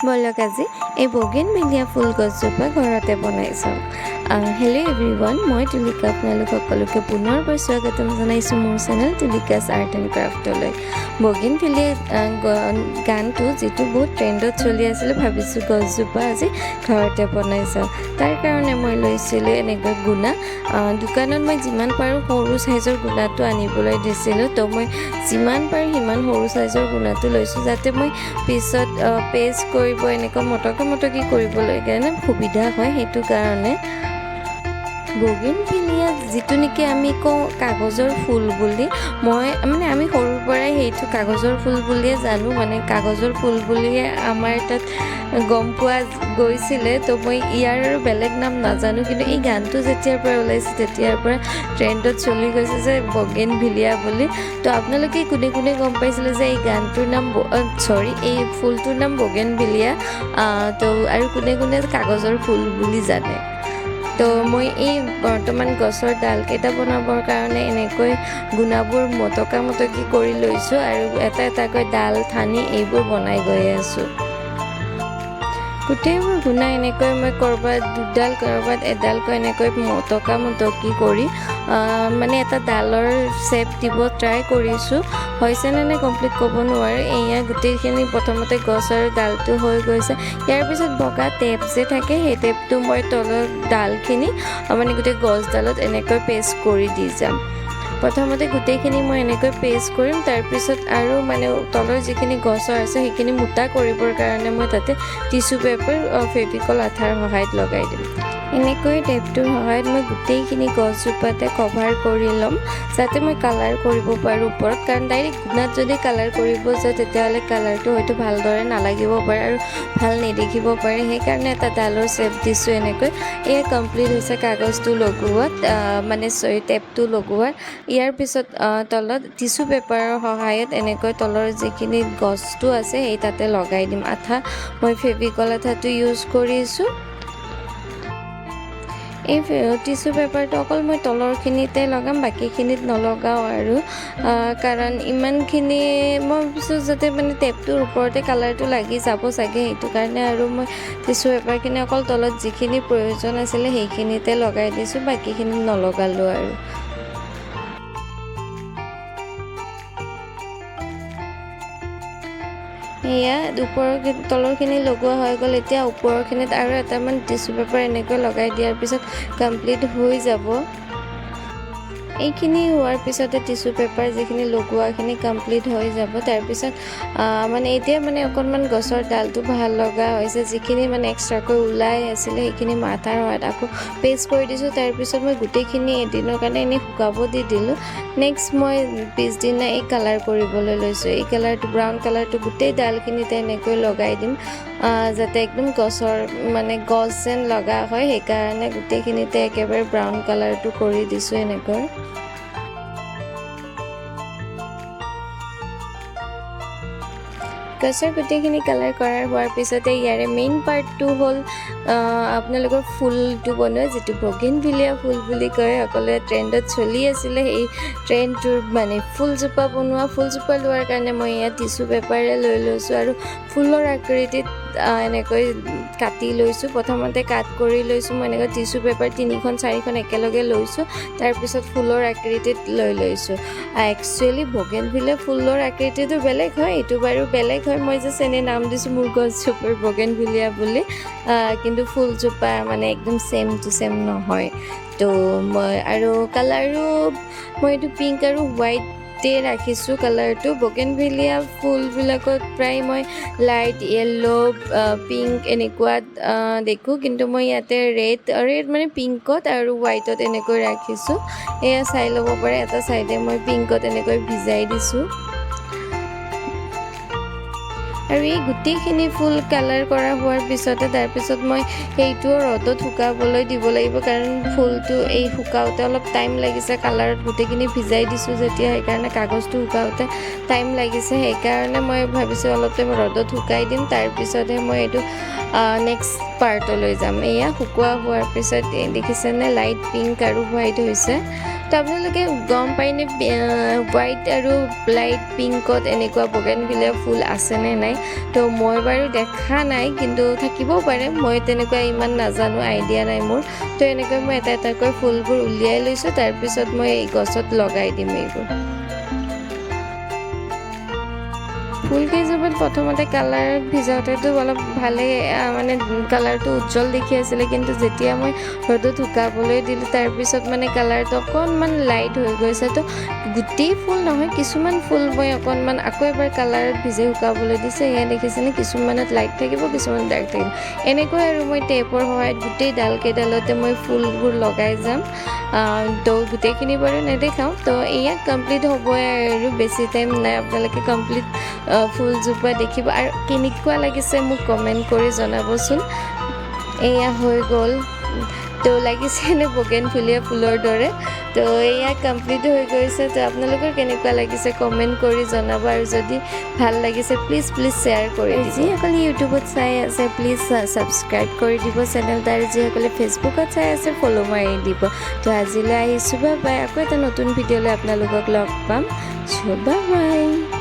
বলক আজি এই বগেনভিলিয়া ফুল গছজোপা ঘৰতে বনাই চাওঁ। হেল্ল' এভৰিৱান, মই তুলিকা আপোনালোক সকলোকে পুনৰবাৰ স্বাগতম জনাইছোঁ মোৰ চেনেল তুলিকাছ আৰ্ট এণ্ড ক্ৰাফ্টলৈ। বগেনভিলিয়া গানটো যিটো বহুত ট্ৰেণ্ডত চলি আছিলে, ভাবিছোঁ গছজোপা আজি ঘৰতে বনাই চাওঁ। তাৰ কাৰণে মই লৈছিলোঁ এনেকৈ গুণা। দোকানত মই যিমান পাৰোঁ সৰু চাইজৰ গুণাটো আনিবলৈ দিছিলোঁ, তো মই যিমান পাৰোঁ সিমান সৰু চাইজৰ গুণাটো লৈছোঁ, যাতে মই পিছত পেষ্ট কৰিব এনেকুৱা মটকি কৰিবলৈ কাৰণে সুবিধা হয়। সেইটো কাৰণে বগেনভিলিয়া যিটো নেকি আমি কওঁ কাগজৰ ফুল বুলি, আমি সৰুৰ পৰাই সেইটো কাগজৰ ফুল বুলিয়ে জানো, কাগজৰ ফুল বুলিয়ে আমাৰ তাত গম পোৱা গৈছিলে। তো মই ইয়াৰ আৰু বেলেগ নাম নাজানো, কিন্তু এই গানটো যেতিয়াৰ পৰা ওলাইছে তেতিয়াৰ পৰা ট্ৰেণ্ডত চলি গৈছে যে বগেনভিলিয়া বুলি। তো আপোনালোকে কোনে কোনে গম পাইছিলে যে এই গানটোৰ নাম এই ফুলটোৰ নাম বগেনভিলিয়া, তো আৰু কোনে কোনে কাগজৰ ফুল বুলি জানে। তো মই এই বৰ্তমান গছৰ ডালকেইটা বনাবৰ কাৰণে এনেকৈ গুণাবোৰ মটকি কৰি লৈছোঁ আৰু এটা এটাকৈ ডাল ঠানি এইবোৰ বনাই গৈ আছোঁ। গোটেইবোৰ গুণা এনেকৈ মই ক'ৰবাত দুডাল ক'ৰবাত এডালকৈ এনেকৈ মটকি কৰি এটা ডালৰ শ্বেপ দিব ট্ৰাই কৰিছোঁ। হৈছেনে নাই কমপ্লিট ক'ব নোৱাৰোঁ। এয়া গোটেইখিনি প্ৰথমতে গছ আৰু ডালটো হৈ গৈছে। ইয়াৰ পিছত বগা টেপ যে থাকে, সেই টেপটো মই তলৰ ডালখিনি গোটেই গছডালত এনেকৈ পেষ্ট কৰি দি যাম। প্ৰথমতে গোটেইখিনি মই এনেকৈ পেষ্ট কৰিম, তাৰপিছত আৰু তলৰ যিখিনি গছৰ আছে সেইখিনি মোটা কৰিবৰ কাৰণে মই তাতে টিচু পেপাৰ ফেভিকল আঠাৰ সহায়ত লগাই দিম। এনেকৈ টেপটোৰ সহায়ত মই গোটেইখিনি গছজোপাতে কভাৰ কৰি ল'ম, যাতে মই কালাৰ কৰিব পাৰোঁ ওপৰত। কাৰণ ডাইৰেক্ট গুণাত যদি কালাৰ কৰিব যাওঁ তেতিয়াহ'লে কালাৰটো হয়তো ভালদৰে নালাগিব পাৰে আৰু ভাল নেদেখিব পাৰে। সেইকাৰণে এটা ডালৰ শ্বেপ দিছোঁ এনেকৈ। এয়া কমপ্লিট হৈছে কাগজটো লগোৱাত, টেপটো লগোৱাৰ। ইয়াৰ পিছত তলত টিচু পেপাৰৰ সহায়ত এনেকৈ তলৰ যিখিনি গছটো আছে সেই তাতে লগাই দিম আঠা। মই ফেভিকল আঠাটো ইউজ কৰিছোঁ। এই টিচু পেপাৰটো অকল মই তলৰখিনিতে লগাম, বাকীখিনিত নলগাওঁ আৰু কাৰণ ইমানখিনি মই ভাবিছোঁ যাতে টেপটোৰ ওপৰতে কালাৰটো লাগি যাব চাগে, সেইটো কাৰণে আৰু মই টিচু পেপাৰখিনি অকল তলত যিখিনি প্ৰয়োজন আছিলে সেইখিনিতে লগাই দিছোঁ, বাকীখিনিত নলগালোঁ আৰু। এয়া তলৰখিনি লগোৱা হৈ গ'ল। এতিয়া ওপৰৰখিনিত আৰু এটামান টিচু পেপাৰ এনেকৈ লগাই দিয়াৰ পিছত কমপ্লিট হৈ যাব। এইখিনি হোৱাৰ পিছতে টিচু পেপাৰ যিখিনি লগোৱাখিনি কমপ্লিট হৈ যাব। তাৰপিছত এতিয়া অকণমান গছৰ ডালটো ভাল লগা হৈছে। যিখিনি এক্সট্ৰাকৈ ওলাই আছিলে সেইখিনি মই আঠাৰ সহায়ত আকৌ পেষ্ট কৰি দিছোঁ। তাৰপিছত মই গোটেইখিনি এদিনৰ কাৰণে এনেই শুকাব দি দিলোঁ। নেক্সট মই পিছদিনা এই কালাৰ কৰিবলৈ লৈছোঁ। এই কালাৰটো ব্ৰাউন কালাৰটো গোটেই ডালখিনিতে এনেকৈ লগাই দিম, যাতে একদম গছৰ গছ যেন লগা হয়। সেইকাৰণে গোটেইখিনিতে একেবাৰে ব্ৰাউন কালাৰটো কৰি দিছোঁ এনেকৈ। গছৰ গোটেইখিনি কালাৰ হোৱাৰ পিছতে ইয়াৰে মেইন পাৰ্টটো হ'ল আপোনালোকৰ ফুলটো বনোৱা, যিটো বগেনভিলিয়া ফুল বুলি কয়। সকলোৱে ট্ৰেণ্ডত চলি আছিলে সেই ট্ৰেণ্ডটোৰ ফুলজোপা বনোৱা। ফুলজোপা লোৱাৰ কাৰণে মই ইয়াত টিচু পেপাৰে লৈ লৈছোঁ আৰু ফুলৰ আকৃতিত এনেকৈ কাটি লৈছোঁ। প্ৰথমতে কাট কৰি লৈছোঁ মই এনেকৈ টিচু পেপাৰ 3-4খন একেলগে লৈছোঁ, তাৰপিছত ফুলৰ আকৃতিত লৈ লৈছোঁ। একচুৱেলি বগেনভিলিয়া ফুলৰ আকৃতিটো বেলেগ হয়, এইটো বাৰু বেলেগ হয়। মই জাষ্ট এনেই নাম দিছোঁ মোৰ গছজোপাৰ বগেনভিলিয়া বুলি, কিন্তু ফুলজোপা একদম ছেম টু ছেম নহয়। তো মই আৰু কালাৰো মই এইটো পিংক আৰু হোৱাইট ৰাখিছোঁ কালাৰটো। বগেনভিলিয়া ফুলবিলাকত প্ৰায় মই লাইট য়েল্ল', পিংক এনেকুৱাত দেখোঁ, কিন্তু মই ইয়াতে ৰেড পিংকত আৰু হোৱাইটত এনেকৈ ৰাখিছোঁ। এয়া চাই ল'ব পাৰে, এটা চাইডে মই পিংকত এনেকৈ ভিজাই দিছোঁ। আৰু এই গোটেইখিনি ফুল কালাৰ কৰা হোৱাৰ পিছতে তাৰপিছত মই সেইটোও ৰ'দত শুকাবলৈ দিব লাগিব, কাৰণ ফুলটো এই শুকাওঁতে অলপ টাইম লাগিছে। কালাৰত গোটেইখিনি ভিজাই দিছোঁ যেতিয়া, সেইকাৰণে কাগজটো শুকাওঁতে টাইম লাগিছে। সেইকাৰণে মই ভাবিছোঁ অলপ টাইম ৰ'দত শুকাই দিম, তাৰপিছতহে মই এইটো নেক্সট পাৰ্টলৈ যাম। এয়া শুকোৱা হোৱাৰ পিছত দেখিছেনে লাইট পিংক আৰু হোৱাইট হৈছে। তো আপোনালোকে গম পায়নে হোৱাইট আৰু লাইট পিংকত এনেকুৱা বগেনভিলিয়া ফুল আছেনে নাই তো মই বাৰু দেখা নাই কিন্তু থাকিবও পাৰে মই তেনেকুৱা ইমান নাজানো আইডিয়া নাই মোৰ তো এনেকৈ মই এটা এটাকৈ ফুলবোৰ উলিয়াই লৈছোঁ তাৰপিছত মই এই গছত লগাই দিম এইবোৰ ফুল কেইজোপাত প্ৰথমতে কালাৰ ভিজাওঁতেতো অলপ ভালে মানে কালাৰটো উজ্জ্বল দেখি আছিলে কিন্তু যেতিয়া মই ৰ'দত শুকাবলৈ দিলোঁ তাৰপিছত মানে কালাৰটো অকণমান লাইট হৈ গৈছে তো গোটেই ফুল নহয় কিছুমান ফুল মই অকণমান আকৌ এবাৰ কালাৰত ভিজাই শুকাবলৈ দিছে এয়া দেখিছেনে কিছুমানত লাইট থাকিব কিছুমানত ডাৰ্ক থাকিব এনেকৈ আৰু মই টেপৰ সহায়ত গোটেই ডালকেইডালতে মই ফুলবোৰ লগাই যাম তো গোটেইখিনি বাৰু নেদেখাওঁ তো এয়া কমপ্লিট হ'বই আৰু বেছি টাইম নাই আপোনালোকে কমপ্লিট ফুলজোপা দেখিব আৰু কেনেকুৱা লাগিছে মোক কমেণ্ট কৰি জনাবচোন এয়া হৈ গ'ল তো লাগিছেনে বগেনভিলিয়া ফুলৰ দৰে তো এয়া কমপ্লিট হৈ গৈছে তো আপোনালোকৰ কেনেকুৱা লাগিছে কমেণ্ট কৰি জনাব আৰু যদি ভাল লাগিছে প্লিজ শ্বেয়াৰ কৰি দিব যিসকলে ইউটিউবত চাই আছে প্লিজ ছাবস্ক্ৰাইব কৰি দিব চেনেলটো আৰু যিসকলে ফেচবুকত চাই আছে ফ'ল' মাৰি দিব তো আজিলৈ আহিছোঁ বাই আকৌ এটা নতুন ভিডিঅ'লৈ আপোনালোকক লগ পাম বাই